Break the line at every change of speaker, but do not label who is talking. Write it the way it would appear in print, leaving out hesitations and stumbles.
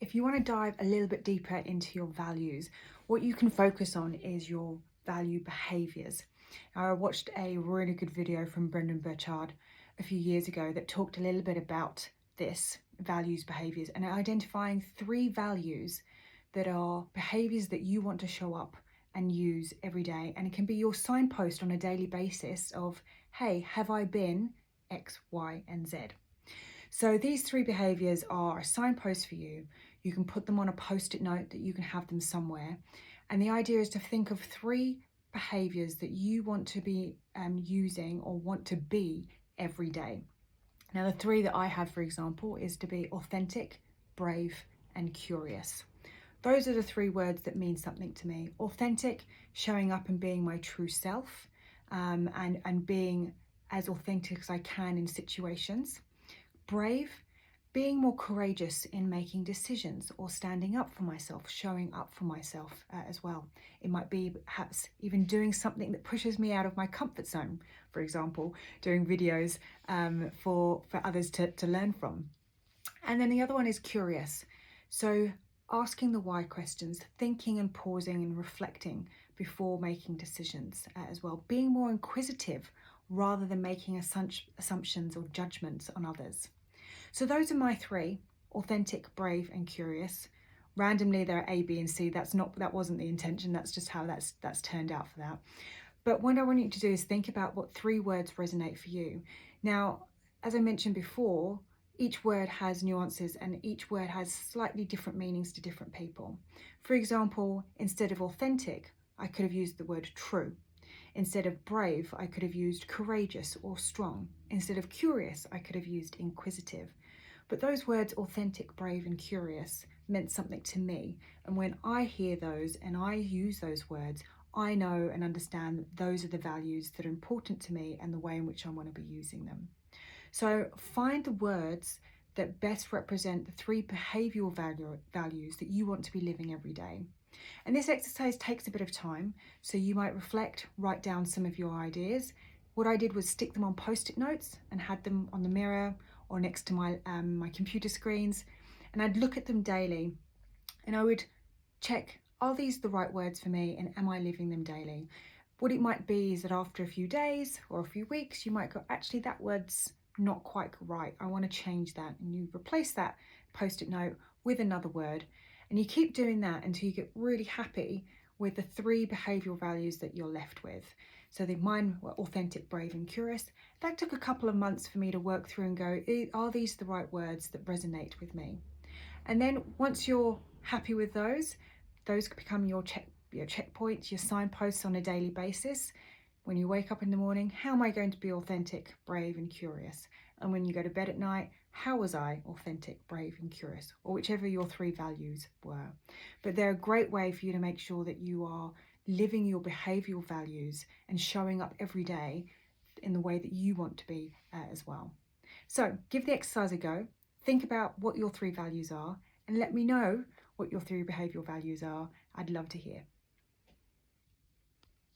if you want to dive a little bit deeper into your values, what you can focus on is your value behaviours. Now, I watched a really good video from Brendan Burchard a few years ago that talked a little bit about this values behaviours and identifying 3 values that are behaviours that you want to show up and use every day. And it can be your signpost on a daily basis of, hey, have I been X, Y, and Z? So these 3 behaviours are a signpost for you. You can put them on a post-it note that you can have them somewhere. And the idea is to think of 3 behaviours that you want to be using or want to be every day. Now, the 3 that I have, for example, is to be authentic, brave, and curious. Those are the 3 words that mean something to me. Authentic, showing up and being my true self, and being as authentic as I can in situations. Brave, being more courageous in making decisions or standing up for myself, showing up for myself as well. It might be perhaps even doing something that pushes me out of my comfort zone, for example, doing videos for others to learn from. And then the other one is curious. So asking the why questions, thinking and pausing and reflecting before making decisions as well. Being more inquisitive rather than making assumptions or judgments on others. So those are my 3: authentic, brave, and curious. Randomly, there are A, B, and C. That wasn't the intention. That's just how that's turned out for that. But what I want you to do is think about what 3 words resonate for you. Now, as I mentioned before, each word has nuances and each word has slightly different meanings to different people. For example, instead of authentic, I could have used the word true. Instead of brave, I could have used courageous or strong. Instead of curious, I could have used inquisitive. But those words, authentic, brave, and curious, meant something to me. And when I hear those and I use those words, I know and understand that those are the values that are important to me and the way in which I want to be using them. So find the words that best represent the 3 behavioural values that you want to be living every day. And this exercise takes a bit of time, so you might reflect, write down some of your ideas. What I did was stick them on post-it notes and had them on the mirror or next to my computer screens, and I'd look at them daily and I would check, are these the right words for me and am I living them daily? What it might be is that after a few days or a few weeks, you might go, actually that word's not quite right. I want to change that. And you replace that post-it note with another word. And you keep doing that until you get really happy with the 3 behavioural values that you're left with. So mine were authentic, brave, and curious. That took a couple of months for me to work through and go, are these the right words that resonate with me? And then once you're happy with those become your checkpoints, your signposts on a daily basis. When you wake up in the morning, how am I going to be authentic, brave, and curious? And when you go to bed at night, how was I authentic, brave, and curious? Or whichever your 3 values were. But they're a great way for you to make sure that you are living your behavioural values and showing up every day in the way that you want to be as well. So give the exercise a go. Think about what your 3 values are and let me know what your 3 behavioural values are. I'd love to hear.